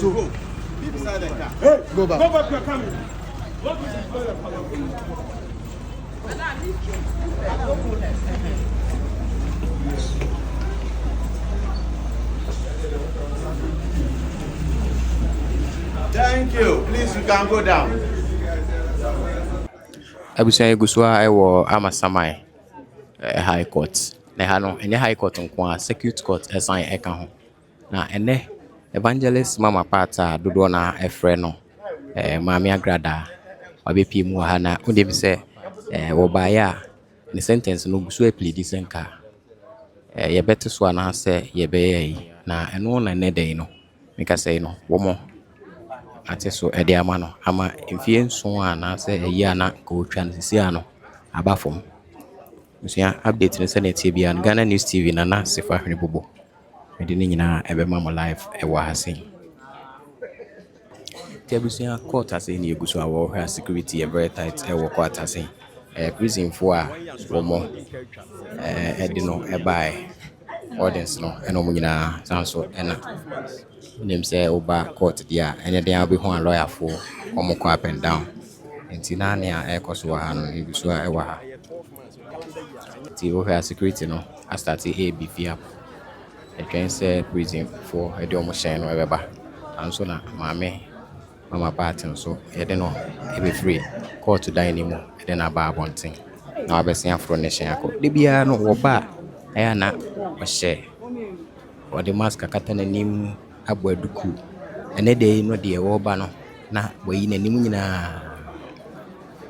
Go. Be beside the car. Hey, go back. Go back. You're coming. Thank you. Please, you can go down. Abusia Guswa ewo Asiamah High Court. Na ha no ene High Court nko a Circuit Court esan eka ho. Na ene Evangelist Mama Pata dodo na efre no Mami Agradaa wabepi mu ha na undem se wo baya ne sentence no gusu e plead senka. Ye beto so na se ye be yi na eno na ne den no. Meka say no wo mo ate so ede ama no ama mfie nso ana se eyi ana ko twa no sisi ano abafom musia update ne se na tie bia no Ghana News TV na sefa hwene bobo ede ne nyina ebe ma mo live e wa hasen tebusia court ase ni eguso awo hwa security e very tight e wo court ase prison for a wo mo ede no e bai audience no eno mo nyina sanso ena name say oba court dia ene den abi ho lawyer for omo up and down enti na ne a ekoso ha no eguso a e wa ha ti wo ha security no a start a be fear e twen say prison for e de omo shen no e beba anso na mama party nso e de no e be free court dan ni mo e de na ba abonten na abesia fro ne shen akọ de bia no wo ba e na o she o de mask akata na nim abuaduku ene de no de wo ba no na boyi na nim nyina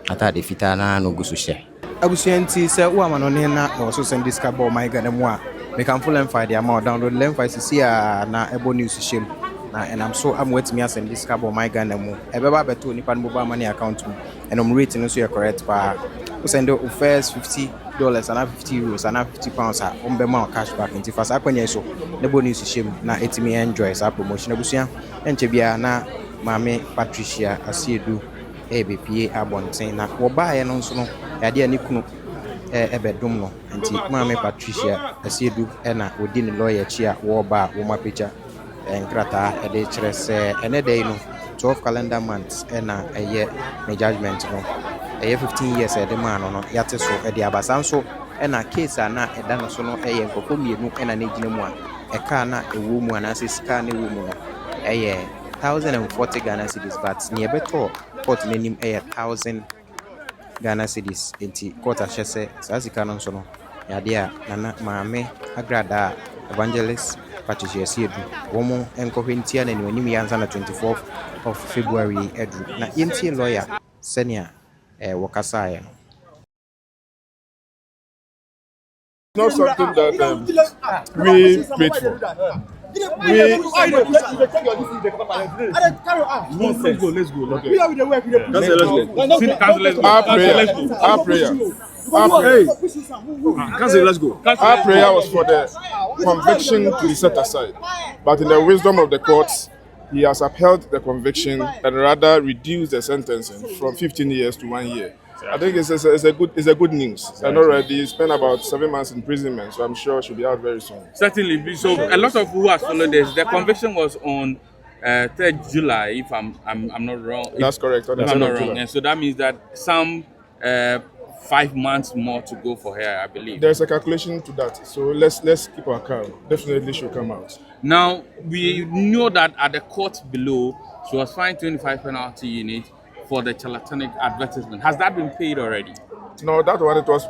ata de fita na no gusu she abusuanti se wo ama no ne na so send this card my God mo a me kan full and the amount download lem fi see na ebo news shim na and I'm so I'm waiting me send this card my God mo e be ba beto nipa no mobile money account mo and I'm rating so you correct pa we send the first $50 and €50 and £50 a on be ma cash back into fast akwanya so ebo news shim na etimi enjoy sa promotion abusuan enche bia na mame Patricia Asiedua EBPA abonten na wo baaye no nso no yade ani kunu ebedum no nti mame Patricia Asiedua na odi ne lawyer chi a wo ba wo mapecha nkrata ede kire se ene dey no 12 calendar months na eye me judgment no eye 15 years ede man no yate so ede abasan so na case na eda no so no eye nkoko mienu na ne gina mu a eka na ewo mu ana se sika na ewo mu no eye 1040 Ghana cedis but near better court name 1,000 Ghana cedis enti court ahye sazika no so no yade a nana maame Agradaa Evangelist Patricia Asiedua womo enkohwentia na niwanim yanza na 24th of February edru na yenti lawyer senior wakasaya. Not something that we prayed for. Let's go. Our prayer was for the conviction to be set aside, but in the wisdom of the courts, he has upheld the conviction and rather reduced the sentencing from 15 years to 1 year. I think it's a good news. And already spent about 7 months in imprisonment, so I'm sure she'll be out very soon. Certainly. So a lot of who has followed this, the conviction was on 3rd July, if I'm not wrong. That's correct. If I'm not wrong. And so that means that some 5 months more to go for her, I believe. There's a calculation to that. So let's keep our calm. Definitely she'll come out. Now we know that at the court below, she was fined 25 penalty units for the charlatanic advertisement. Has that been paid already? No, that one, it was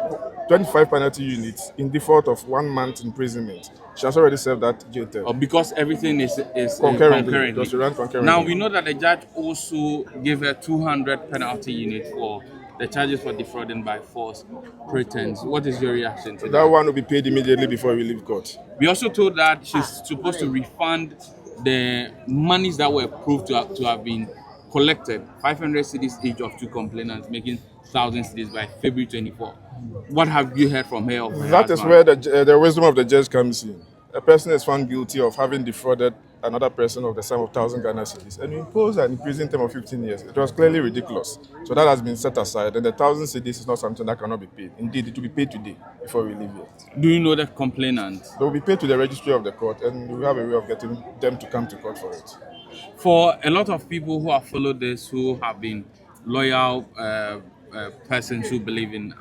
25 penalty units in default of 1 month imprisonment. She has already served that jail term. Oh, because everything is concurrently. Just run concurrently. Now we know that the judge also gave her 200 penalty units for the charges for defrauding by false pretense. What is your reaction to that? That one will be paid immediately before we leave court. We also told that she's supposed to refund the monies that were proved to have been collected, 500 cedis each of 2 complainants, making 1,000 cedis by February 24. What have you heard from her? That is where the wisdom of the judge comes in. A person is found guilty of having defrauded another person of the sum of 1,000 Ghana cedis and impose an imprisonment term of 15 years. It was clearly ridiculous. So that has been set aside, and the 1,000 cedis is not something that cannot be paid. Indeed, it will be paid today before we leave here. Do you know the complainant? They will be paid to the registry of the court, and we have a way of getting them to come to court for it. For a lot of people who have followed this, who have been loyal persons who believe in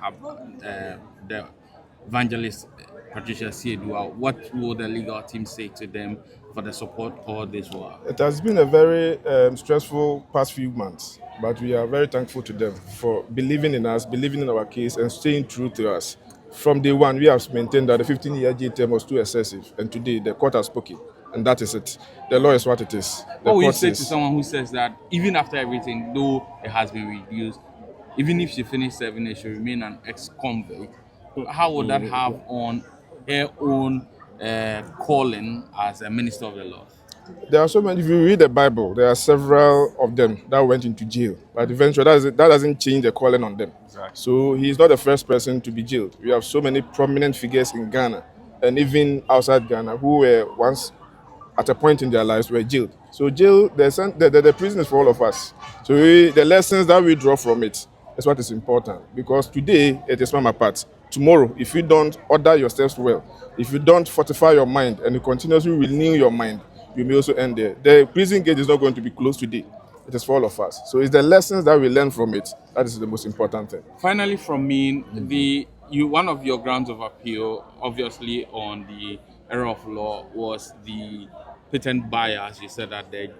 the evangelist Patricia Asiedua, what will the legal team say to them for the support all this while? It has been a very stressful past few months, but we are very thankful to them for believing in us, believing in our case, and staying true to us. From day one, we have maintained that the 15-year jail term was too excessive, and today the court has spoken, and that is it. The law is what it is. What will you say to someone who says that even after everything, though it has been reduced, even if she finished serving it, she remain an ex-convict? How would that have on her own calling as a minister of the law? There are so many. If you read the Bible, there are several of them that went into jail, but eventually that doesn't change the calling on them. Exactly. So he is not the first person to be jailed. We have so many prominent figures in Ghana and even outside Ghana who were once at a point in their lives were jailed. So jail, the prison is for all of us. So the lessons that we draw from it is what is important, because today it is Mama Pat. Tomorrow, if you don't order your steps well, if you don't fortify your mind and you continuously renew your mind, you may also end there. The prison gate is not going to be closed today. It is for all of us. So it's the lessons that we learn from it that is the most important thing. Finally, from me, one of your grounds of appeal, obviously on the error of law, was the patent bias you said that the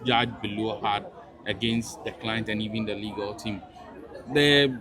judge below had against the client and even the legal team. The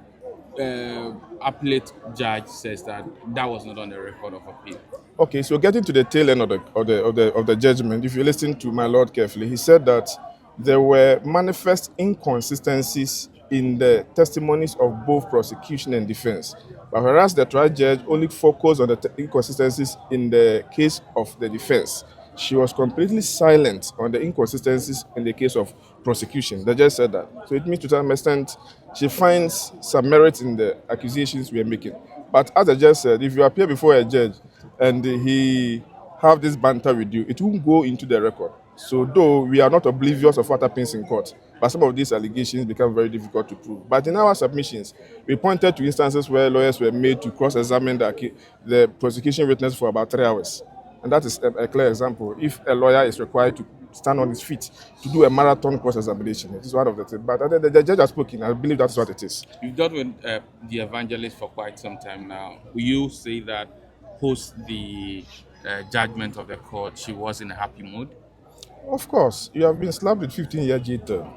appellate judge says that was not on the record of appeal. Okay, so getting to the tail end of the judgment, if you listen to my lord carefully, he said that there were manifest inconsistencies in the testimonies of both prosecution and defense. But whereas the trial judge only focused on the inconsistencies in the case of the defense, she was completely silent on the inconsistencies in the case of prosecution. The judge said that. So it means to some extent she finds some merit in the accusations we are making. But as the judge said, if you appear before a judge and he have this banter with you, it won't go into the record. So though we are not oblivious of what happens in court, but some of these allegations become very difficult to prove. But in our submissions, we pointed to instances where lawyers were made to cross-examine the prosecution witness for about 3 hours. And that is a clear example. If a lawyer is required to stand on his feet to do a marathon cross-examination, it is one of the things. But the judge has spoken. I believe that's what it is. You've dealt with the evangelist for quite some time now. Will you say that post the judgment of the court, she was in a happy mood? Of course. You have been slapped with 15-year jail term.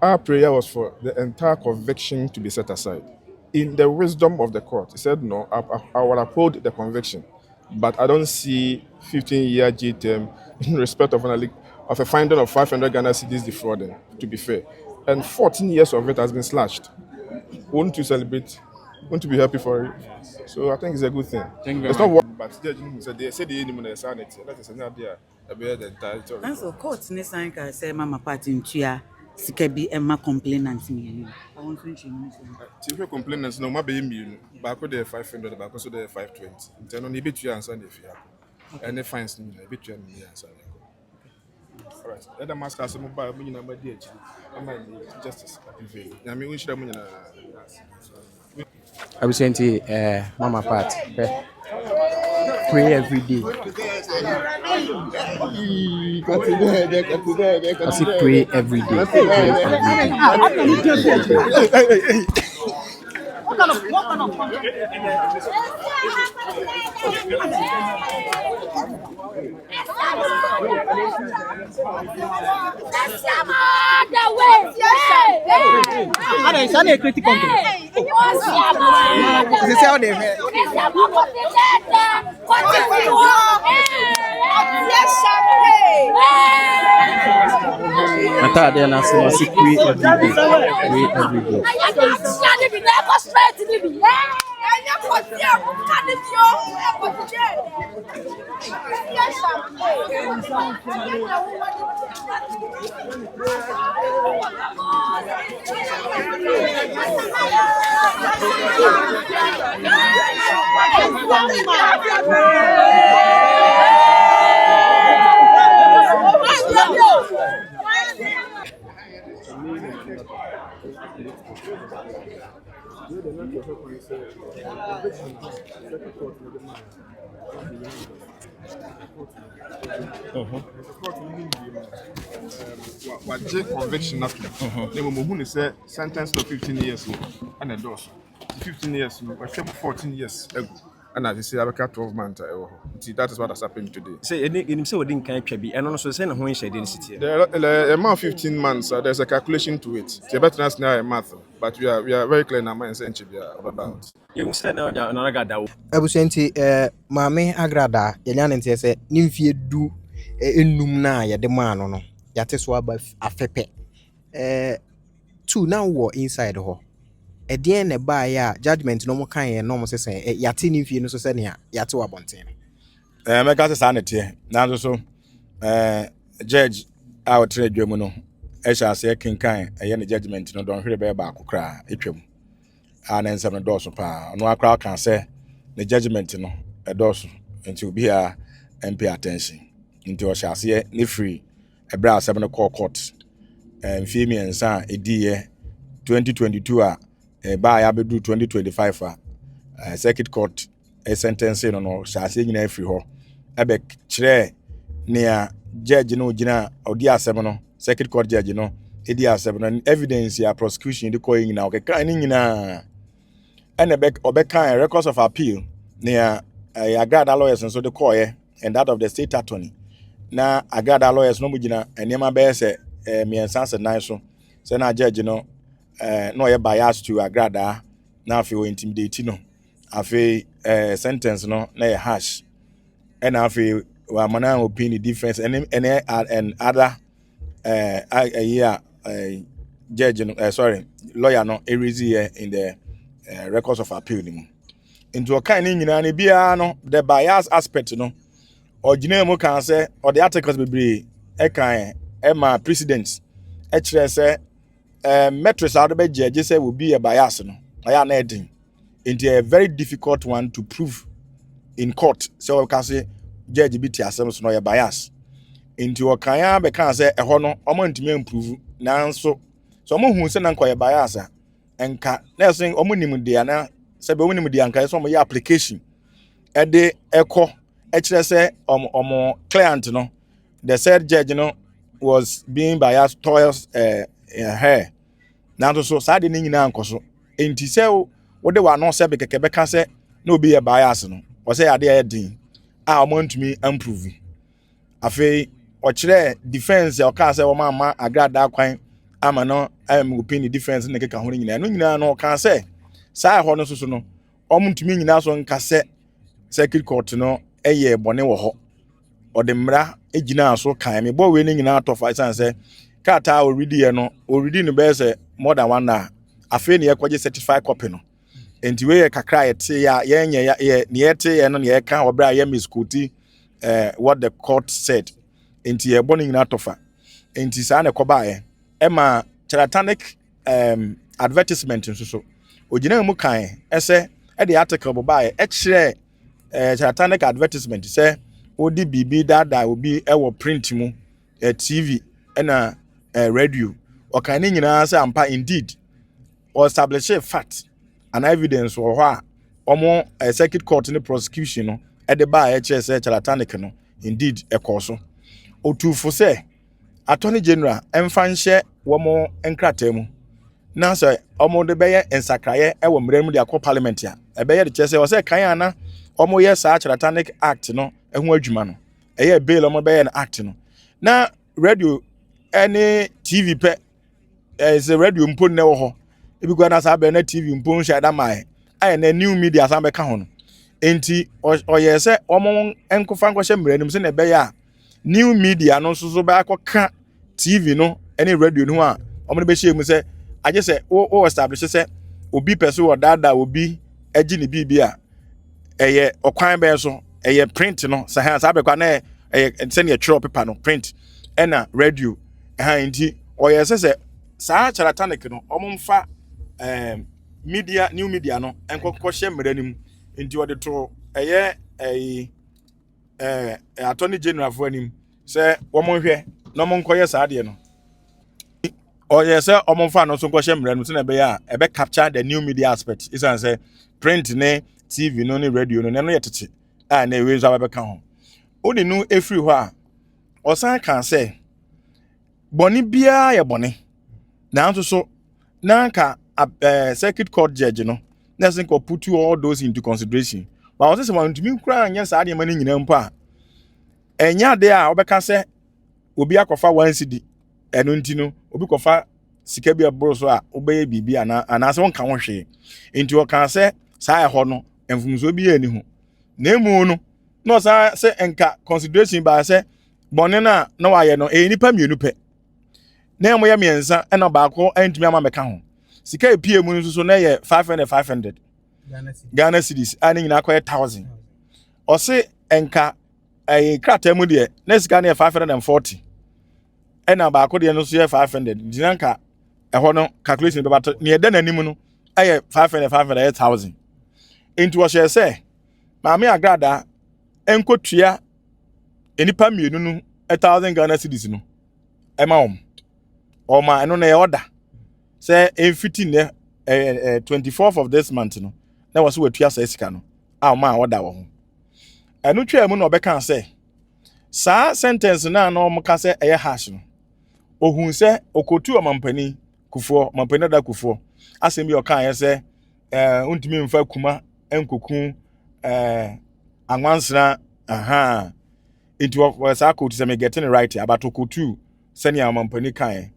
Our prayer was for the entire conviction to be set aside. In the wisdom of the court, he said, no, I will uphold the conviction. But I don't see 15-year jail term in respect of a finding of 500 Ghana cedis defrauding, to be fair. And 14 years of it has been slashed. Won't you celebrate? Won't you be happy for it? So I think it's a good thing. Thank you very much. Not what, but they said the enemy is sanity. That is not there. And so court ne sign ka say Mama Party ntua sika bi e ma complainant me. I want to change. If you complainants no ma be me back there 500 back so there 520. Then on the bit you answer if you have. And the fines me bit you answer. All right. Let them ask us some about me number dey actually. Am I justice prevail. Na me we should am na. I will say Mama Pat, pray every day. I say pray every day. What conviction after? They were who say sentence to 15 years and a dose. 15 years, but 14 years ago. And as you say, I got 12 months. See, that is what has happened today. Say, you say we didn't kind of be, and also saying who is the city. The amount 15 months, there's a calculation to it. It's better than now a math, but we are very clear in our minds and about. You said no, I got that. I was saying, Mammy Agradaa, Yalian says, Nymphy do enum na ya de man no. Yateswa ba afepe. Two now war inside ho. A dear ne ba ya judgment no more kind no more say yatini fi no so say ne yate wabonten. Meka se sanity na so judge out trade dwemu no e sha se kinkan e ne judgment no don hwere be ba akokra etwam ana nsem no doso pa no akra kan se the judgment no e doso nti obi a pay attention nti o sha se ne free e bra asem no court mfimi ensa ediye 2022 a ba ya bedu 2025 a circuit court a sentence no sha se nyina free ho ebe kire nea judge no gina odi asem no circuit court judge no edi asem no evidence ya prosecution di ko nyina o keka ni nyina and obeka records of appeal nea Agradaa lawyers nso de ko ye and that of the state attorney na Agradaa lawyers no mugina enema be se miensa se nan so se na judge no no ye bias to Agradaa na afi o intimidate no afi sentence no na ye harsh and afi wa mana opinion defense and other judge no sorry lawyer no erezi in the records of appeal ni mu into o kan ni nyina ne bia no the bias aspect no ogina mu kan say or the articles bebre e kan e ma precedents e kire say metrics out be judge say will be a bias no aya na edin into a very difficult one to prove in court so we can say judge bi ti asem so no ya bias into o kan ya be kan say e ho no o ma ntimi improve nanso so mo hu say na nkoye bias a enka na say o mo nim de ana say be o nim de anka so mo ya application e de eko e kire say omo client no the said judge no was being biased towards her now so sad ni nyina ankoso enti say wo de wa no say be keke be ka say na obi ye bias no o say ade ya din a omo ntumi improve afei o kire defense o ka say o ma Agradaa kwan ama no am opinion defense ne keka ho nyina no nyina no ka say sai ho no so no omo ntumi nyina so nka say circuit court no eye bone wo ho o de mra ejina so kan me bo we ne nyina atofa san say kata o ready no be say more than 1 hour afei ne yakwaje certified copy no enti we kakra yete ya yenye ye ne yete ye no ne ye kan obra ye misquote what the court said enti ye bone nyina atofa enti sa na koba ye ema charlatanic advertisement so ogina mu kan ese e the article boba ye e kire charlatanic advertisement say odi bibi dada obi e wo print mu TV na radio o kan ni nyina say ampa indeed or establish a fact and evidence or ho omo circuit court ni prosecution no e de ba e kire say charlatanic no indeed e koso otufo say attorney general emfa nhye womo enkrata mu na say omo de beye ensakraye e wo mrem de akọ parliament a e beye de kire say o say kan ana omo yes charlatanic act no ehun adwuma no eye bail omo beye na act no na radio any TV pe is a radio mpo ne wo ho ebi gwa na sa be na TV mpo sha da mai aye na new media sa be ka ho no enti o ye se omo enkofa nkwo hye mranim se na beye a new media no so be akoka TV no any radio no a omo be hye mu se aje se o establish se obi person wo dada obi agi ni bibia eye okwan be so eye print no sa be kwa na eye send your throw paper no print ena radio enti oye se sa charlatanic no omumfa media new media no enkokko hye mranim enti ode to eye attorney general for anim se womonhwe no monkoye sa ade no oye se omumfa no so nkokye mranim se na be ya ebe capture the new media aspect is an say print ne TV no ne radio no ne no yetete na ewe zo abeka ho odi no efiri hɔ a ɔsan kan sɛ bɔne biara yɛ bɔne nanso so nanka circuit court judge no na sen ko put all those into consideration but ɔsɛ sɛ wɔntumi nkura anyɛ saa nneɛma no nyinaa mpo a ɛnya de a wɔbɛka sɛ obi akɔfa 1 cedi ɛno nti no obi kɔfa sika bi aboro so a wobɛyɛ biribi anaasɛ wɔnka ho hwee nti wɔka sɛ saa ɛhɔ no mfumso bi yɛ ni ho na emu no na ɔsa sɛ enka consideration ba sɛ bɔne na wayɛ no nipa mienu pɛ na mo yɛ miɛnsa ɛna baako antumi ama mɛka ho sika epie mu nso so na yɛ 500 Ghana cedis ani nyina akɔyɛ 1000 ɔse enka krata mu deɛ na sika na yɛ 540 ɛna baako deɛ no so yɛ 500 dinanka ɛhɔ no calculation bɛba to ne yɛda n'anim no ɛyɛ 500 ɛyɛ 1000 nti wɔhyɛ sɛ maame Agradaa enkotua enipa mienu no 1000 Ghana cedis no ɛma wɔn ɔma ɛno na yɛ order sɛ emfiti ne 24th of this month no na wɔso watua saa sika no a ɔma order wɔ ho ɛno twaa mu na ɔbɛka sɛ saa sentence na ɔmo ka sɛ ɛyɛ hash no ohun sɛ okotu ɔmampani kufuo mampani da kufuo asɛm bi ɔka yɛ sɛ untumi mfa kuma enkoku anwansena into saa kotu sɛ me getting it right about okotu sɛnea ɔmampani kan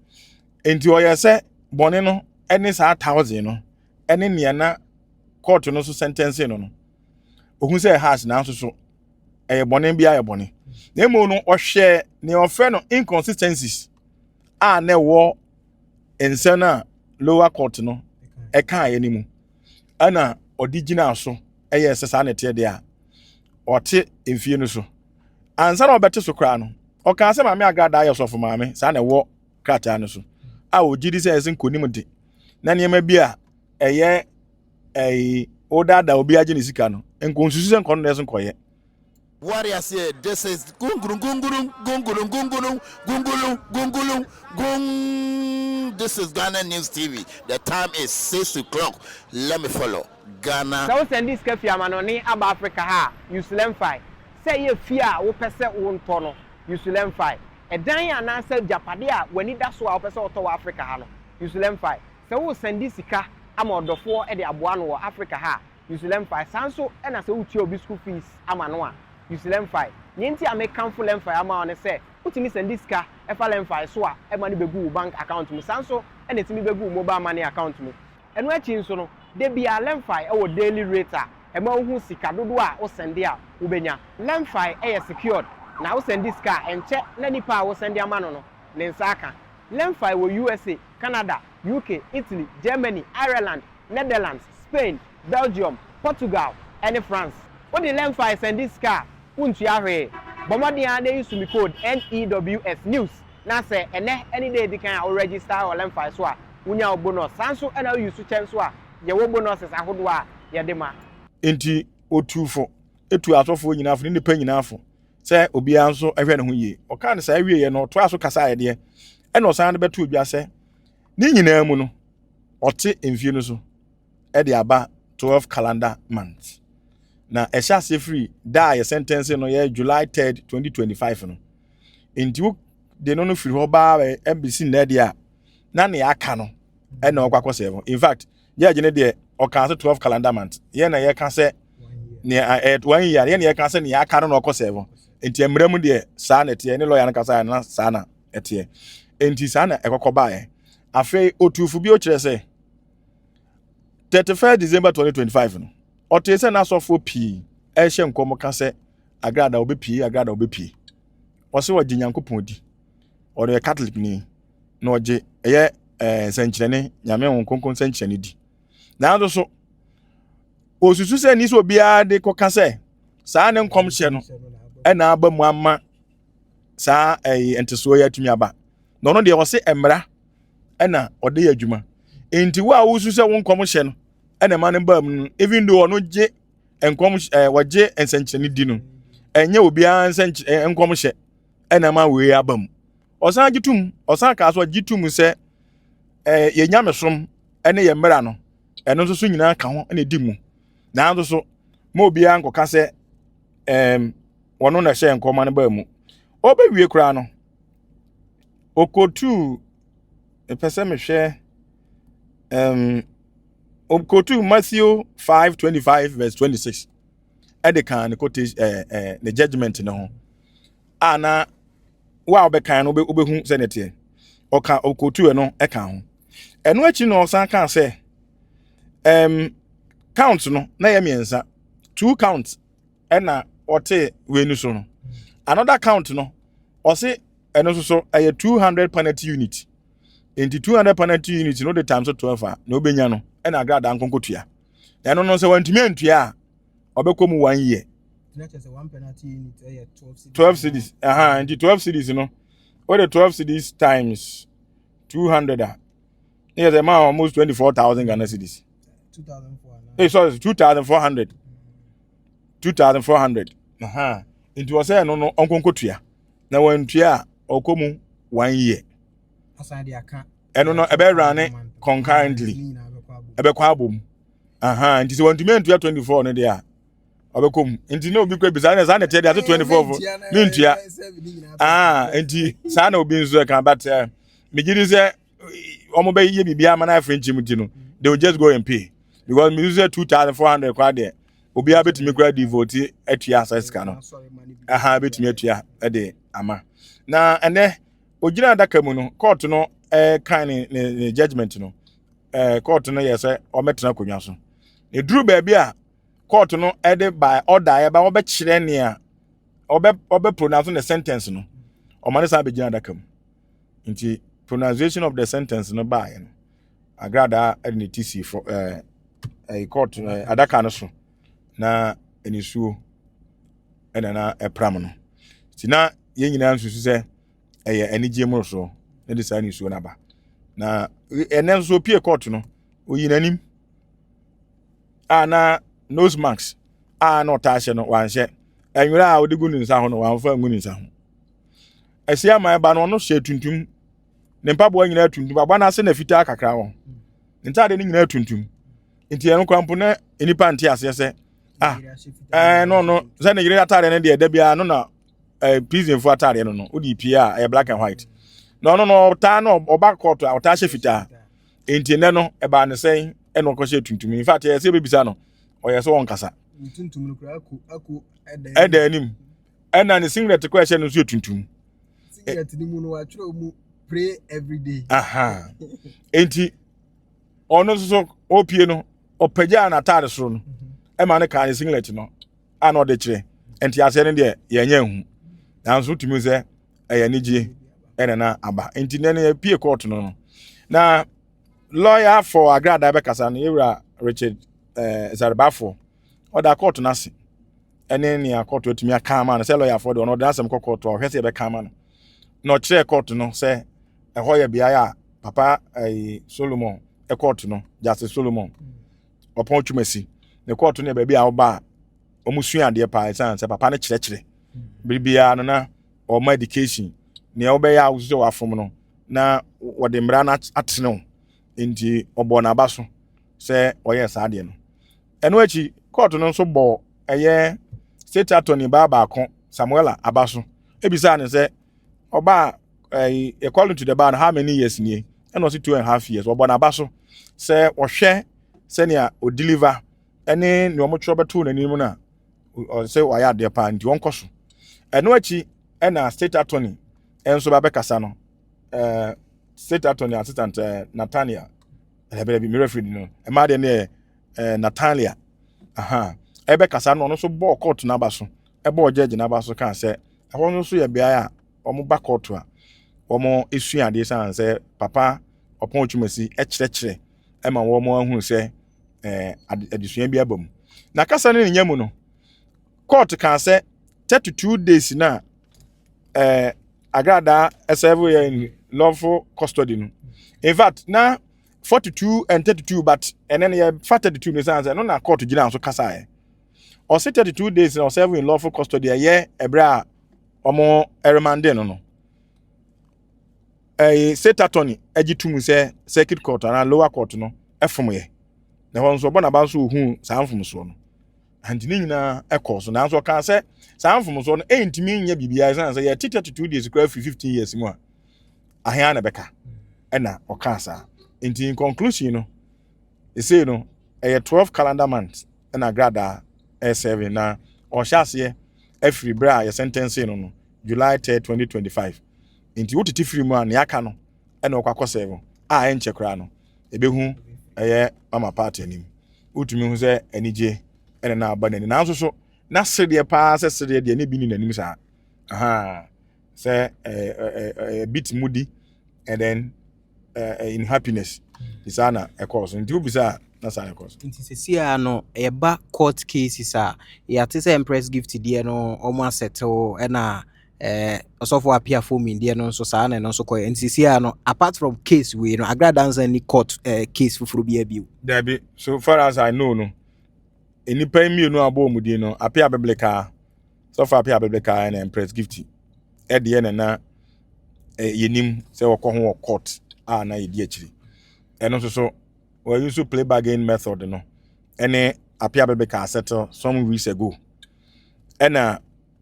enti ɔyɛ sɛ bɔne no ɛne saa 1000 no ɛne nea na court no so sentence no ohun sɛ hash na nso so ɛyɛ bɔne bia yɛ bɔne na emu no ɔhwɛ ne ɔfrɛ no inconsistencies a na ɛwɔ nsa na lower court no ɛka ayɛ ne mu ana ɔde gyina so ɛyɛ sɛ saa nete de a ɔte mfie no so ansa na ɔbɛte so kra no ɔka sɛ maame Agradaa yɛ sɔfo maame saa na ɛwɔ krataa no so a ɔgidi sɛ ɛsɛ nkonim de na nneɛma bi a ɛyɛ odada obi agye ne sika no nkonsusu sɛ nkɔno na ɛsɛ nkɔyɛ. Warriors here, this is gungulum gungulum gungulum gungulum gungulum gungulum gung. This is Ghana News TV. The time is 6 o'clock. Let me follow Ghana. So send this cafe amanoni aba Africa ha. You should fight. Say you fear wo pese wo ntono. You should fight. A dan ya na say Japadia when it that's why pese oto Africa ha no. You should fight. So wo send this sika amodofo e de aboa no Africa ha. You should fight. Sanso e na say uti obi school fees amano a. You see lemfi. Nyenti a make cancel lemfi ama on say. Utimi send this car efa lemfi so a e money begu bank account me sanso e na timi begu mobile money account me. Eno achi nso no de bia lemfi e wo daily rate a e ma hu sika dodo a wo send a wo benya. Lemfi e secured. Na wo send this car enche na nipa wo send ama no ne nsa aka. Lemfi wo USA, Canada, UK, Italy, Germany, Ireland, Netherlands, Spain, Belgium, Portugal and France. What the Lemfi send this car untuahwe bomodian dey use me code NEWS news na say any day they can register or Lemfi so a unya bonus sanso na use chen so a ye wo bonuses ahodo a ye de ma enti otufo etu asofo nyina afo ne nipa nyina afo say obi anso ehwe ne ho yie o kan say awie ye no to aso kasa ye de e na osan de beto odua say ni nyina mu no ote emfie no so e de aba 12 calendar months na esha se free da ye sentence no ye July 3rd 2025 no enti de no free ho ba embassy na de a na ne aka no e na okwa kwose in fact ye gene de o kan 12 calendar month ye na ye kan se ne 1 year ye na ye kan se ne aka no okwa 7 enti emrem de sa na te ne lawyer na kasa na sa na ete enti sa na ekokọ ba ye afi otufu bi o kire se 31st December 2025 no ote se na sofo pi e hye nkomo ka se Agradaa obepi Agradaa obepi o se oje Nyankopon di o de Catholic ni na oje eye sankyerene nyame wonkonkon sankyerene di na ado so osusu se ni so obia de koka se saa ne nkom hye no e na aba mu ama saa enteso ya tumi aba no no de o se emra e na ode ya adwuma enti wa wusu se wonkom hye no ene ma ne bam even though ono je enkom waje ensankyerene di no enye obi an enkom hye ene ma we abam osan gitum osan ka so gitum se ye nyamesom ene ye mmera no eno so nyina ka ho ene di mu na ando so ma obi an koka se wono na hye nkoma ne ba mu obewie kura no okotu pese me hwe okotu Matthew 5:25 verse 26 edeka ne quotation the judgment ne ho ana wa obekan no obehu senete oka okotu no eka ho eno achi no san kan say count no na ye miensa 2 count ena ote wenu so no another count no ose eno so 200 penalty unit into 200 penalty unit no the times 12 na obenya no ena Agradaa nkonkotua eno no se wantumi antua obekomu 1 year na chese 1 penalty unit 12 cities into 12 cities no what the 12 cities times 200 yes amount almost 24,000 Ghana cedis 2,400 sorry 2,400 into was say no onkonkotua na wantua okomu 1 year aside the account eno no ebe run concurrently ebe kwa abom into se wantumi antua 24 no dia obekom into no obi kwa bisa na na tell dia 24 ni ntua into sa na obi nso kan but me gidi se omo be ye bibia ma na French mu ti no they will just go and pay because me use 2,400 kwa there obi abetumi kwa devote atua asaka no betumi atua de ama na ene ogina adaka mu no court no kan ni judgment no court no yese o metena konwa so e duru ba bia court no de by order e ba obe kire ne a obe pronounce the sentence no o mane sa be gina adaka mu nti pronunciation of the sentence no by no Agradaa and TC for a court adaka no so na enisuo ena na epram no tina ye nyina nsusu se eye enigye mu so na de sa enisuo na ba na enenso pie court no oyinanim na nose marks na otashe no wanhye enwura a odigu nsa ho no wanfa ngu nsa ho Asiamah ba no hye tuntum ne mpabo nyina tuntum aba na ase na fita kakra ho ntade ni nyina tuntum nti eno kwampo na enipa nte ase se no ze ne yire atare ne de bia no na prison fu atare no odi pia black and white no ta no oba court ota hye fita nti ne no eba ne sen eno ko hye tuntum in fact se bebisa no oye so wonkasa tuntum no kura aku eda anim ena ne singlet ko hye no so tuntum singlet ni mu no wa tro mu pray every day enti ono so opie no opagya na atare so no ema ne kan singlet no ana de kire enti ase ne de yenye hu nanso tumi se eyanigye ene na aba enti ne pie court no na lawyer for Agradaa be kasa no Ewura Richard Zarabafo oda court na se ene ne court otumi aka ma no se lawyer for de ono de asem court o hwese be kama no no kire court no se ehoye bia ya papa Solomon court no Justice Solomon opon twumasi ne court no be bia oba omusua de pa se papa ne kire bibia no na o medication ne obeya uzo wafom no na wode mra na atene nti obo na abaso se oye saade no eno achi court no so bo eye state attorney ba kon Samuela abaso ebisa ne se oba according to the ban how many years ni eno si 2.5 years obo na abaso se ohwe se ne o deliver ene ne omotro beto na nimu na se waya de pa nti wonkoso eno achi ena state attorney enso ba bekasa no state attorney assistant Nathaniel be me referee no e ma de ne Natalia ebe kasa no so bo court na baso e bo judge na baso kan se e won so ye bia ya omo ba court a omo esua de san se papa opon twumasi e kire e ma wo mo ahu se adesua bia bam na kasa ne nyam no court kan se 32 days na Agradaa serve in lawful custody no in fact na 42 and 32 but and then you 32 no say no na court gina so kasa e or say 32 days na serve in lawful custody ye ebra omo remande no state attorney agitum say circuit court and lower court no efom ye na won so bona ba so hu sa amfom so no and nyina ekɔ so nanso ka sɛ saa mfom so no entimi nya bibia san sɛ yɛ tete to 2 days kra fi 15 years mu a ahia na bɛka ɛna ɔka saa enti in conclusion no they say no 12 calendar months ɛna Agradaa 7 na ɔhyɛ aseɛ every bra yɛ sentence no July 3, 2025 enti wotete free mu a ne aka no ɛna ɔkɔ akɔ a ɛnkyɛ kra no ebehu mama party anim utumi hu sɛ anigye ɛna na aba n'ani nanso so na sedeɛ paa sɛ sedeɛ deɛ ne bi ni n'anim saa sɛ bit moody and then in happiness isana ekos nti ubisa na sana ekos nti sesia no eba court cases a ya te say empress gift die no omo settle na osofo appear for me die no so saa na no so koy nti sesia no apart from case we no Agradaa answer any court case fufuru bia biu there so far as I know no enipa mi no abo omudie no appear biblical so far appear biblical and empress gift e de na yenim say wokɔ ho court na yedi akiri eno so we use to play bargain method no ene appear biblical settle some weeks ago eno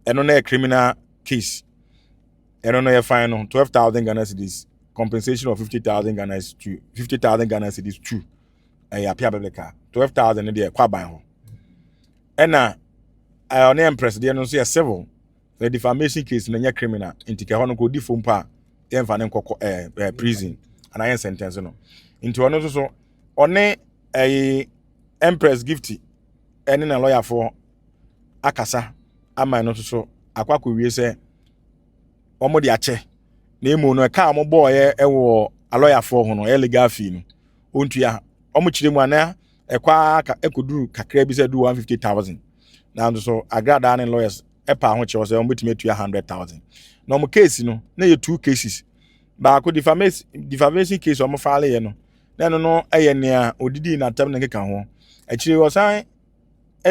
na a criminal case eno no fine no 12,000 Ghana cedis compensation of 50,000 Ghana cedis to 50,000 Ghana cedis to appear biblical 12,000 ne de kwa ban ho ena on empress de no so civil the defamation case na nya criminal intike ho no ko di fom pa yemfa ne nkoko prison and I sentence no into ono so one empress gift ene na lawyer for akasa ama no so akwakọ wie se omo de ache na emu no ka omo boy ewo lawyer for ho no legal fee no ontua omo chire mu ana ekwa ekoduru kakra bi se do 150,000 na so Agradaa ne lawyers epa ho che se omo betime tua 100,000 na omo case no na ye 2 cases ba ko defamation case omo faale ye no na no eye nea odidi na tam na keka ho akire wosan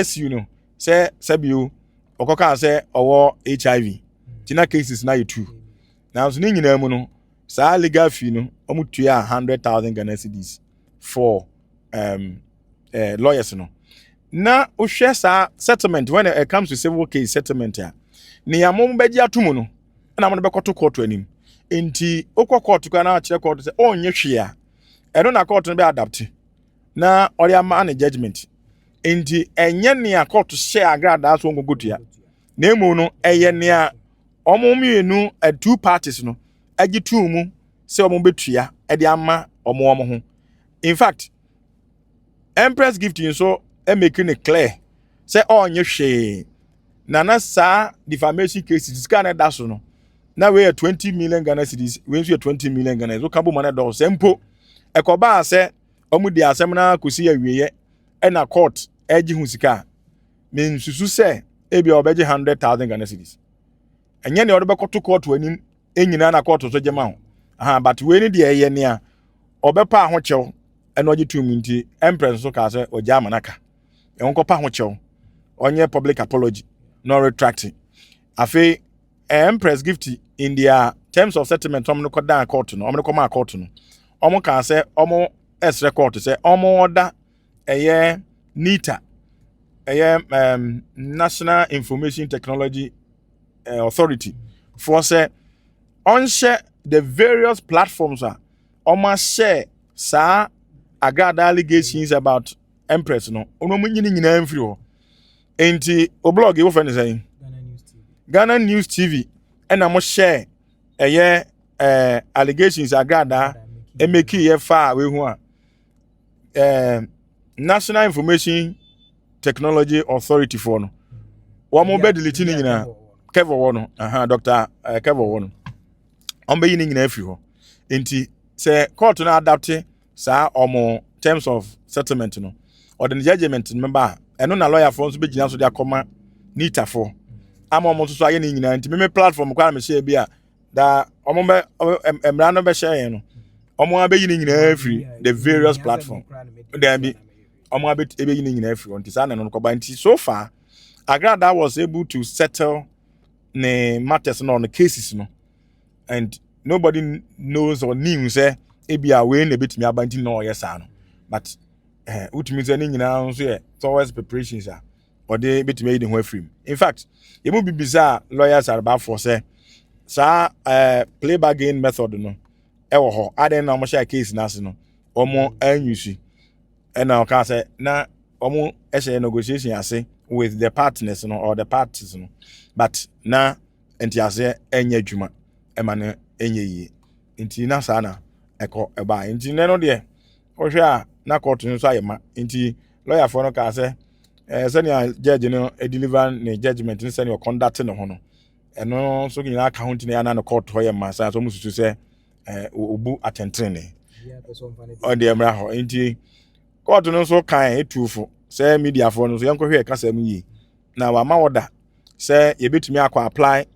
SU no se sabio okoka se owo HIV tina cases na ye 2 na so ni nyina mu no sa legal fee no omo tua 100,000 Ghana cedis for lawyers no na ohwe sa settlement when it comes to civil case settlement ya ni amom beji atumu no na mo bekoto court anim enti okọ court ka na kire court se onye hwe a eno na court no be adapt na ori ama na judgment enti enye ne a court share Agradaa so ngogotua na emu no eye ne a omomienu a two parties no agi two mu se omo betua e de ama omo ho in fact empress gifting so making it clear say onye hwe na sa defamation cases scan that so no na we 20 million Ghana cedis we 20 million Ghana so kabo man do sempo ekoba say omu di asem na kosi awieye e na court agi hu sika me susu say ebi obeje 100,000 Ghana cedis enye ne obekoto court wanim enyina na court so jema ho but we ni de eye ne a obepa ho chew eno agi tu minti empress so ka say oja manaka enkopa ho chew onye public apology no retracting afi empress gift in their terms of settlement omo ko down court no omo ko ma court no omo ka say omo s record say omo order eye NITA eye National Information Technology Authority for say on share the various platforms omo share sa Agradaa allegations about empress no ono nyina mfiri ho enti o blog e wo fene say Ghana News TV and I'm share allegations Agradaa make ye far we hu National Information Technology Authority for no wo mo be delete ni nyina Kevo wo no Dr. Kevo wo no on be nyina afiri ho enti say court na adapt sa omo terms of settlement no or the judgment member eno na lawyer for so be gina so dia koma NITA for ama omo so aye ni nyina nti me platform kwa me share bia da omo be emra no be share no omo abeyi ni nyina free the various platform there be omo abeyi ni nyina free nti sa na no ko ba nti so far Agradaa was able to settle ne matters no on the cases no and nobody knows or knew say ebia we na betimi abanti no yes no but ultimately ni nyina so towards preparations or they bit made in free. In fact, it would be bizarre lawyers are about for say, sir, play bargain method no. Ewo ho, I didn't know much case national or more unusual. And now can say na omo ese negotiation ase with the partners no or the parties no. But na enti ase enye adwuma e ma no enye yi. Enti na sa na eko eba. Enti ne no de ohwe a na court no so ayema. Enti lawyer for no ka say senior judge no deliver ne judgment no senior conduct no ho no. Eno so nyina account na na court ho yema sa so mususu say obu attentrene. On the emra ho. Enti court no so kan etufo say media for no so yankohwe kasa mu yi na wa ma order say ye betumi akwa apply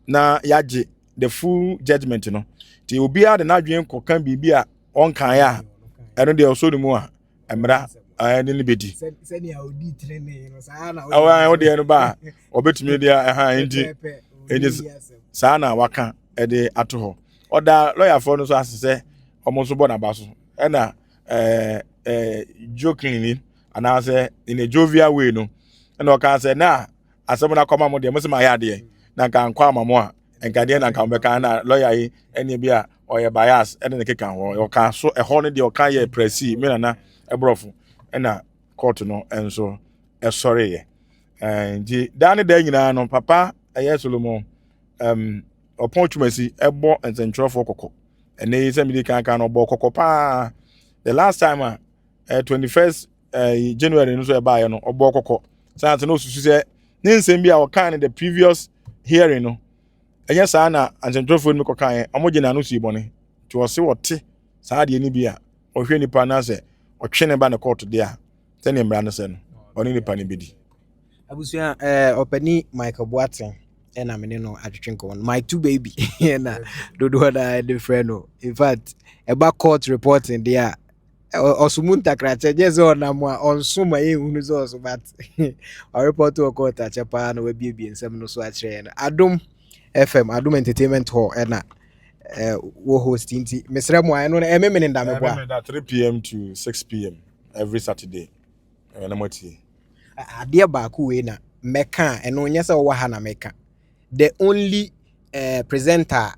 na yaje the full judgment no ti obi a de na dwen kokan bibia on kan ya eno de so ni mu a emra ani ni bedi Send ya odi training no sa na awa o de no ba obetumi de ha enti sa na waka e de ato ho order lawyer for no so asese omo so bo na ba so e na joking and I say in a jovial way no and I can say na asem na koma mo de mo se ma ya de na kan kwa mamo a enka de na kan be kan na lawyer yi ene bia or your bias ene ke kan ho o ka so e ho ne de o kan ye presi me na ebrofo na court no enso e sorry ye and dan da nyina no papa eye Solomon opportunity ebo ensentrofo kokko ene yi se mi de kan no bo kokko pa the last time 21st January no so e ba ye no obo kokko say no susu say nsem bia o kan the previous hearing no enye sa na ancentrofo ni kokan omoje na no su ibone ti o se wote sa de ni bia o hwe nipa na se o twe ne ba ne court de a se ne mra no se no oni nipa ne bedi abusua opani Michael Boateng na me no atwetwenko my two baby na dodo na different no in fact eba court reporting there osumunta krache jezo na mo onsuma ehunu zo so but our report to court achepa na wabiebie nsem no so akire no Adom FM Adom Entertainment Hall na wo host nti mesra mo ay no na ememe nda me boa 3 p.m. to 6 p.m. every Saturday na moti ade ba ku we na meka eno nya se wo ha na meka the only presenter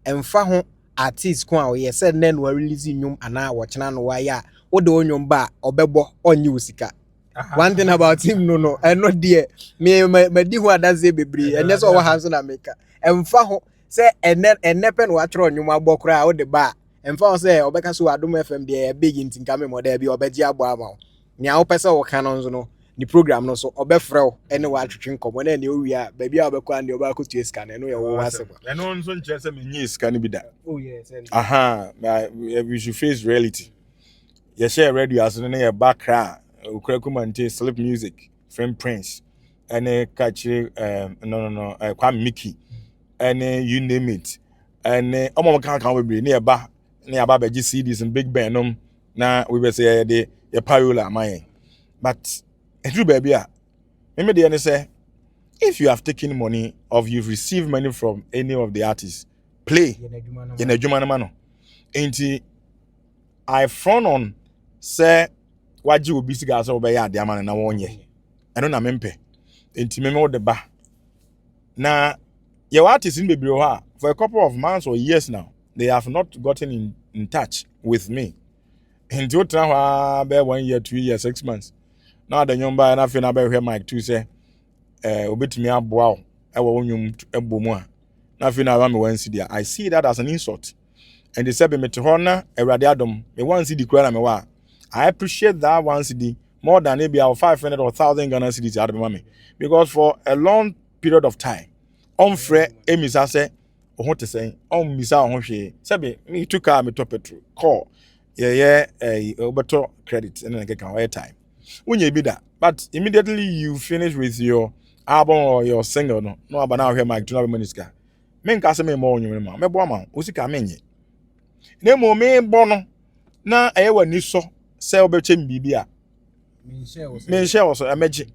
emfa ho artist ko a we said nen we release nyum ana wo chena no wa ya wo de onyum ba obebo onye usika one thing about him no eno de me di ho adaze bebre enye so wo ha so na meka emfa ho se enepe no wa tro nyum agbokra wo de ba emfa ho se obeka so Adom FM de big ntinka me mo da bi obeji agbo ama nya wo pese wo kan no no the program no so obefrɛ ene wa atwetwe nkomo na ne owia ba bia obekwa ande oba kotu scan eno ye wo waseba eno nso nche se menyi scan bi da oh yes aha we should face reality ye share radio as no ye background ukrekumante sleep music friend Prince ene kachi no Kwame Mickey ene you name it ene omo kan we be ne ba ne aba beji CDs and big band no na we be say ye parola man but true baby me dey say if you have taken money or you've received money from any of the artists play in a juma no enti I front on say waji obi siga so be ya de amana na wonye eno na mempe enti me wo de ba na your artists in bebre ho for a couple of months or years now they have not gotten in touch with me enti o tra ho be 1 year 2 years 6 months. Now the nyomba na fe na be hwe Mike too say obetumi aboa o e wo nyom ebomu a na fe na ba me wan CD I see that as an insult and they say be me te ho na Awurade adom me wan CD kura na me wa I appreciate that one CD more than maybe 500 or 1000 Ghana cedis out of me because for a long period of time on frɛ emisa say o te say on misa o hwe say be me took car me top petrol call obeto credit and then can wait time unye bi da but immediately you finish with your album or your single no aba na hwe Mike to na be maniska me nka se me mo onwum ma me bo ama osika menye na mo me bo no na eye wani so se obeche mbibi a me share so emeji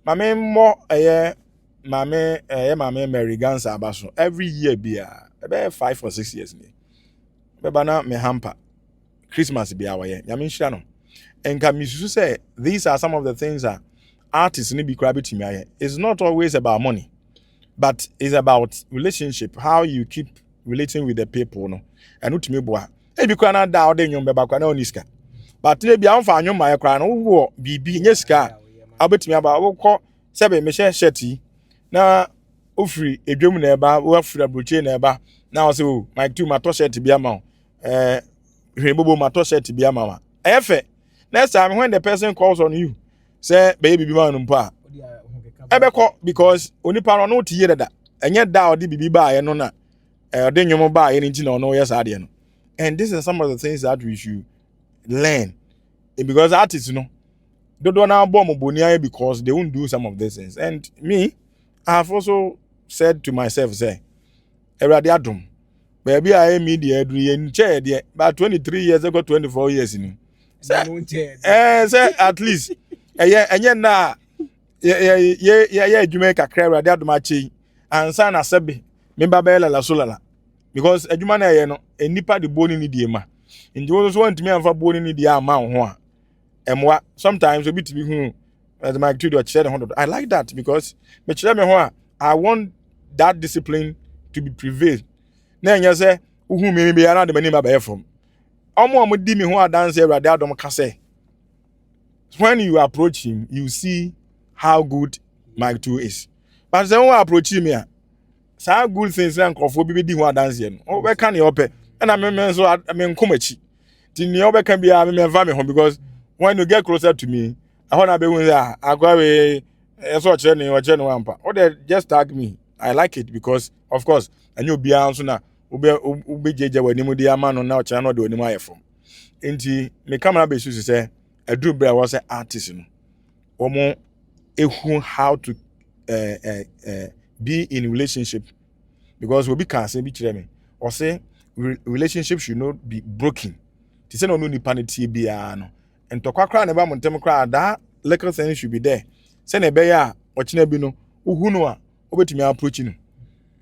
ma me mo eye ma me Mary Gansa abaso every year bia ebe 5 or 6 years ni be bana me hamper Christmas bia wa ye nyame nhia no. And can you say these are some of the things that artists ni be crabby to me. It's not always about money, but it's about relationship, how you keep relating with the people, no. And not to me, boy. If you cannot doubt then you remember niska. But maybe I'm fine, you my crown, oh, be yeska. I'll bet me about what call Sabe Michelle Shetty. Now, free a German neighbor, well, free a Bruce neighbor. Now, so Mike 2 Matosha to be a mount. Rebobo Matosha to be a mama. Efe, next time when the person calls on you, say, baby, be man umpa. Ebeko, because only power no to hear that. And yet, thou did be by and no, then you buy anything or no, yes, I didn't. And this is some of the things that we should learn. And because artists, you know, they don't now bomb Bonia because they won't do some of these things. And me, I have also said to myself, say, Eradiadum, maybe I am media in chair, but 23 years ago, 24 years in. Say, at least, and yet now, you make a cry, Radiadmachi, and Sana Sebi, Mimbabella La Solana. Because a human, a nipa the bone in the diema. And you always want to me and for bone in the amount. And what sometimes a bit to be who as my tutor said 100. I like that because I want that discipline to be prevailed. Then you say, who may be another many by from. Omo would me who are dancing radadom case. When you approach him, you see how good Mike 2 is. But then when approach him here, so good things and coffee be who are dancing. Oh, where can you open? And I mean, Kumachi. Tiniobe can be a family home because when you get closer to me, I want to be with her. I go away. So training or training wampa. Or they just tag me. I like it because, of course, and you'll be answer now. Ube jeje when you do a man on now channel do any my phone. Inti me come up issue say I do bra was an artist. Omo who how to be in relationship because we be can say be me or say relationship should not be broken. To say no nipa ne tie bia no. And to kwakra ne ba montem kra that liquor thing should be there. Say ne be ya ochina bi no uhu no a obetumi approach no.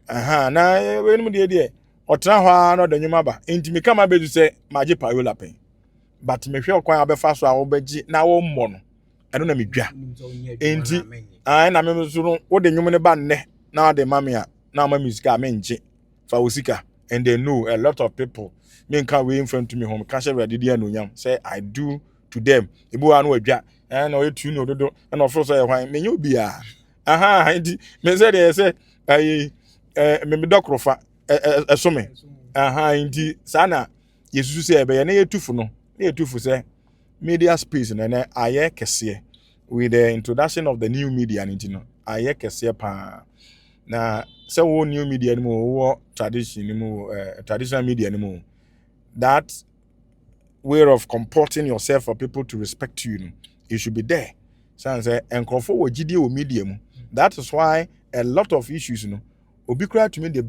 Na we no de otra hwa no danyuma ba. Enti me kama be to say maje payola pen. But me hwe okwan abefa so a obeji na wo mmo no. Eno na medwa. Enti na me so no wo de nwum ne ba nne na de mame a na ma music a me nje fa osika. And they know a lot of people me can't wait in front to me home. Can't share no say I do to them. Ibu anu edwa. And no you know do and of course why me you be a. Me say they say me dokrofa some. Indi sana yesu say be na yetufu no. Na yetufu say media space na aye kese with the introduction of the new media nti no. Aye kese pa na say wo new media ni mo wo traditional media ni mo. That way of comporting yourself for people to respect you, you should be there. So say enkrofo wo gidi o media. That is why a lot of issues obi kra to me the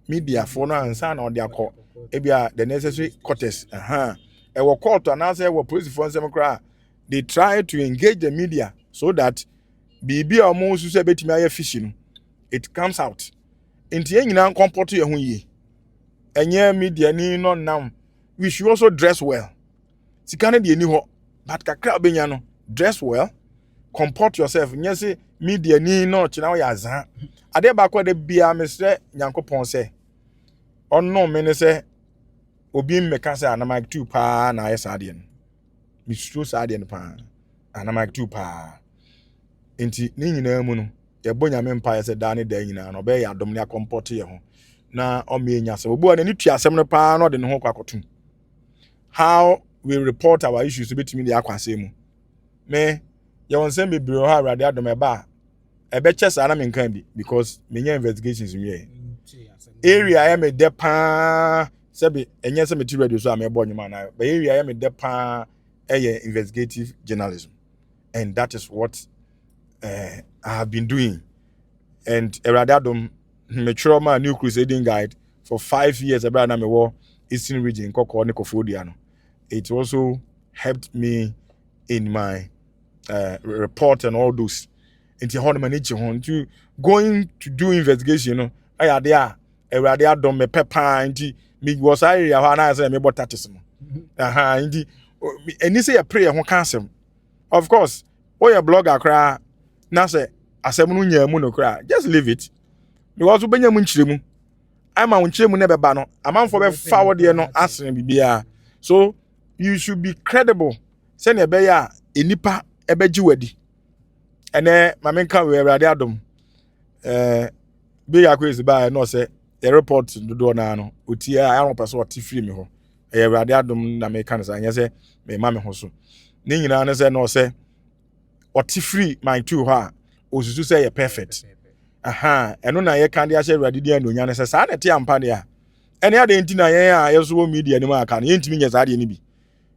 media for no answer na dia call ebia the necessary quarters e wo court and answer wo police for some kra they try to engage the media so that bibi omo su se betimi aye fishing it comes out enti enyina comport ye ho yi enye media ni no now. We should also dress well. Sikane de ni ho, but kakra benya no, dress well, comport yourself. Nyese media ni no china wo ya zan. Ade ba kwa de bia mesre Nyankopon se. Onno me ne se obi mmeka se ana Mike 2 pa na aye sade no. Mi stro sade no pa. Ana Mike 2 pa. Enti ni nyina mu no, ye bonya me mpa se da ne da nyina no be ya dom ne comport ye ho. Na o me nya se obo na ni tuasem no pa no de ne ho kwakotum. How we report our issues to be to me the akwasemu. Me, you want send me bureau ha radio adom eba. Ebe chess ana me nkan bi because me nya investigations me here. Area I am a depa sebi enye se me ti radio so am ebo nyuma na. But area I am a depa investigative journalism. And that is what I have been doing. And radio adom me trauma new crusading guide for 5 years about na me wo Eastern region Koko Nikofodiano. It also helped me in my report and all those. Into how manage to going to do investigation. I had there a radio dom me pepper into me was area when I say me about tatism. Indeed, and you say a prayer who cancel. Of course, or your blogger cry na say asem no nya mu no kra just leave it because obenya mu nchire mu ama wo nchire mu ne beba no amanfo be fa wo de no asene bibia so you should be credible say na be ya enipa ebeji wadi ene mamenka we Awurade adom be ya kwezi ba no say the report do na no otia I don't person what free me ho Awurade adom na me kan say anya say me ma me ho so ne nyina ne say no say what free my two ha osusu say you perfect eno na ye kan de ahye Awurade di anonya ne say sa na te ampa ne a ene ade nti na ye a ye so media ni ma aka no ye ntimi nya sa de ni bi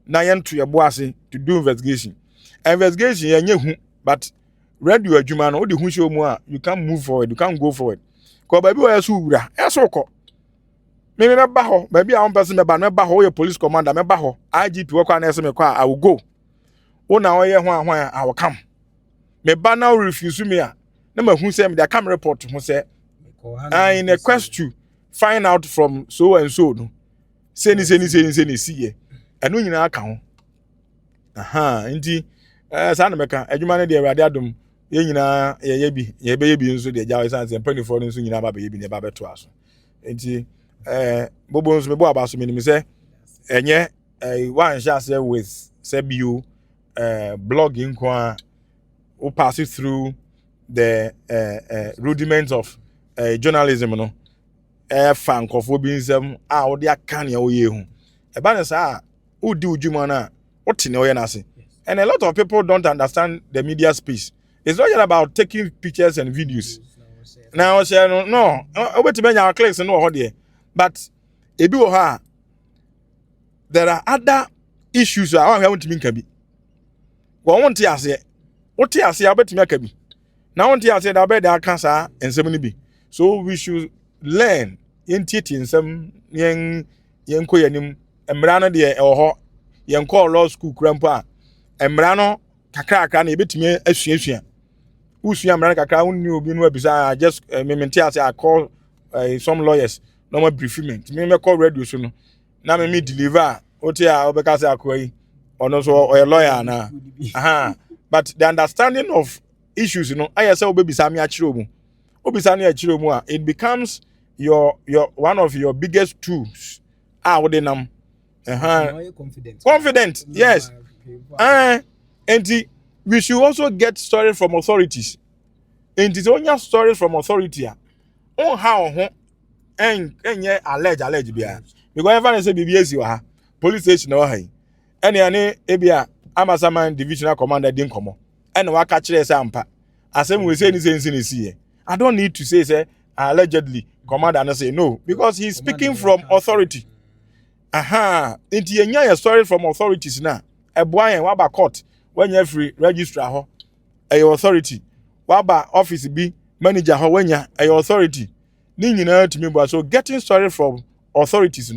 na ye nto ye bo ase to do investigation ye nya hu but radio adwuma no wo de hu hye mu a you can move forward you can go forward ko ba bi wo yeso wura yeso ko me ba ho ba bi a won person me ba no ba ho ye police commander me ba ho IGP wo kwa na yeso me kwa I will go wo na wo ye ho ahwan I will come me ba now refuse me a na ma hu say me the camera report hu say in a quest to find out from so and so no say ni see ye eno nyina aka ho nti sa na meka adwuma ne de Awurade adom ye nyina ye bi nso de jawo sanse mpanifo nso nyina ba be bi ne ba beto aso nti bobo nso me bo aba so me ni say enye one share say with Sebiu blogging kwa who pass it through the rudiments of journalism no fan kofo bi nsem a wo de aka ne wo ye hu e ba ne sa wo di udwuma na wo tene wo ye na se and a lot of people don't understand the media space. It's not just about taking pictures and videos. Now say no obetime clicks no ho there but ebi wo ha there are other issues I want to nka bi wo want to ase what you say obetime aka bi na want to say that be da aka sa ensem ni bi so we should learn yentieti ensem yen ko yanim emra no de e ho yen call law school krampo a emra no kakra na ebetime asuasua usua emra kakra unni obi no abisa just mementi ase I call some lawyers no more briefment me call radio so no na me deliver oti a obeka say akoyi ono so a lawyer na but the understanding of issues I say obebisa me akire omu obisa na akire omu a it becomes your one of your biggest tools wo de nam confident yes and we should also get stories from authorities and it's only stories from authority on how enye allege bia because everyone say BBS wa police station wa hai ene ebia Amasaman divisional commander din komo ene wa ka kire say ampa asem we say ni see I don't need to say allegedly commander no say no because he's speaking from authority inti enya your story from authorities na eboan wa ba court when you free registrar ho your authority wa ba office bi manager ho wanya your authority ni nyina to me so getting story from authorities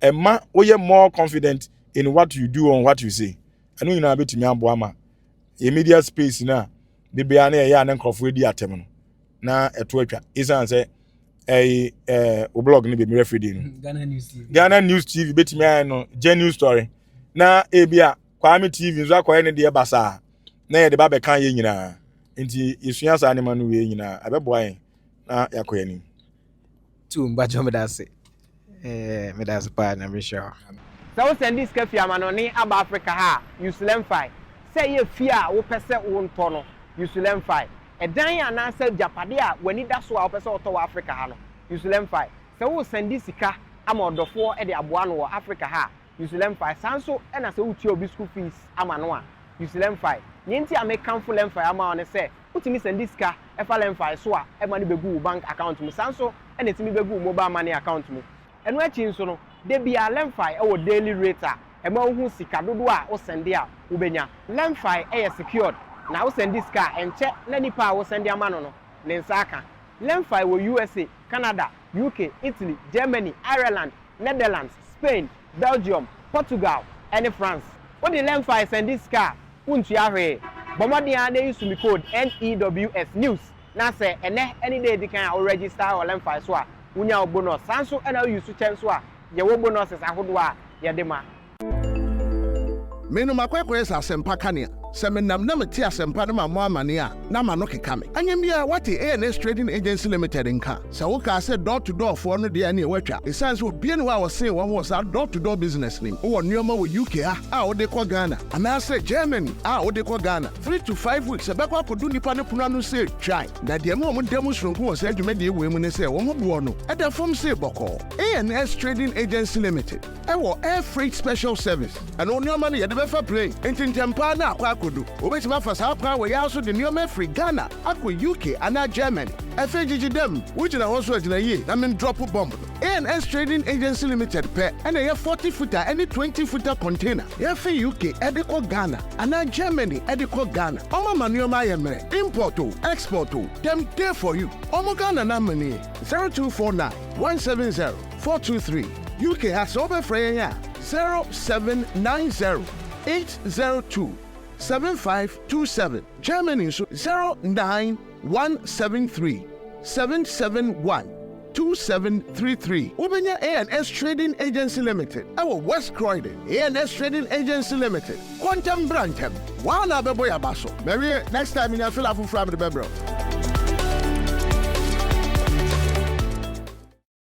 emma we are more confident in what you do and what you say anu nyina betimi abo ama e media space na de bia na ya na nkrofo edi atem no na eto atwa isan say o blog ni be me referee no Ghana News TV betimi ay no genuine story na ebia Kwame TV nzo akoye ne de basa na ye de ba be kan ye nyina nti yesua sa ne manu we nyina abeboa yen na yakoye ni tu mbajo medase medase pa na misha so send this cafe amanoni aba Africa ha Usulem 5 say ye fia wo pese wo nto no Usulem 5 edan ya na say japade a wani da so a wo pese oto wa Africa ha no Usulem 5 say wo send sika ama odofo e de aboa no wo Africa ha Usulem 5 sanso e na say uti obi school fees ama no a Usulem 5 nyenti amekanfo Lem 5 ama one say utimi send sika e fa Lem 5 so a e ma ne begu bank account mu sanso e na timi begu mobile money account mu eno achi nso no de bia Lem 5 e wo daily rate a e ma hu sika dodo a wo send a wo benya Lem 5 e secured na wo send sika enche na nipa wo send ama no ne nsa aka Lem 5 wo USA Canada UK Italy Germany Ireland Netherlands Spain Belgium Portugal and France what the Lem 5 send this car untu ahwe bomodian dey use me code NEWS news na say any day they can register or Lem 5 so a unya bonus sanso and you use chance so a ye wo bonuses ahodo a ye de ma menu makwekwe sa sempa kania sɛ menam na mete asɛmpa no ma mo amane a na ma no keka me anyam bia wate ANS Trading Agency Limited nka sɛ wokaa sɛ door to door foɔ no deɛ ne ɛwatwa ɛsiane sɛ obie ne hɔ a wɔsee wɔn wɔ saa door to door business nim wowɔ nneɔma wɔ UK a wode kɔ Ghana anaasɛ Germany a wode kɔ Ghana 3 to 5 weeks ɛbɛkɔ akɔdu nnipa no pono ano sɛ twae na deɛ ma ɔmo da mu soronko wɔ sɛ adwumadie wei mu ne sɛ wɔn ho boɔ no ɛda fam sɛ bɔkɔɔ ANS Trading Agency Limited ɛwɔ air freight special service ɛno nneɔma no yɛde bɛfa plane enti ntɛmpaa na akɔ akɔdu wobɛtumi afa saa kwan wɔ yɛa so de nneɔma afiri Ghana akɔ UK anaa Germany ɛfɛ gyigyi dɛm wogyina hɔ so agyina yie na mendrɔpo bomb no ANS Trading Agency Limited pɛ ɛna yɛ 40 footer ɛne 20 footer container yɛfɛ UK ɛde kɔ Ghana anaa Germany ɛde kɔ Ghana ɔma ma nneɔma ayɛ mmerɛ import o export o dem dey for you ɔmo Ghana number ni 0249 170 423 UK ha sɛ wobɛfrɛ yɛn a 0790 802 7527 Germany nso 09173 771 2733 wobɛnya ANS Trading Agency Limited ɛwɔ West Croydon ANS Trading Agency Limited Quantum Brantem wana bɛbɔ yaba so Mary next time in your fill up from the bebro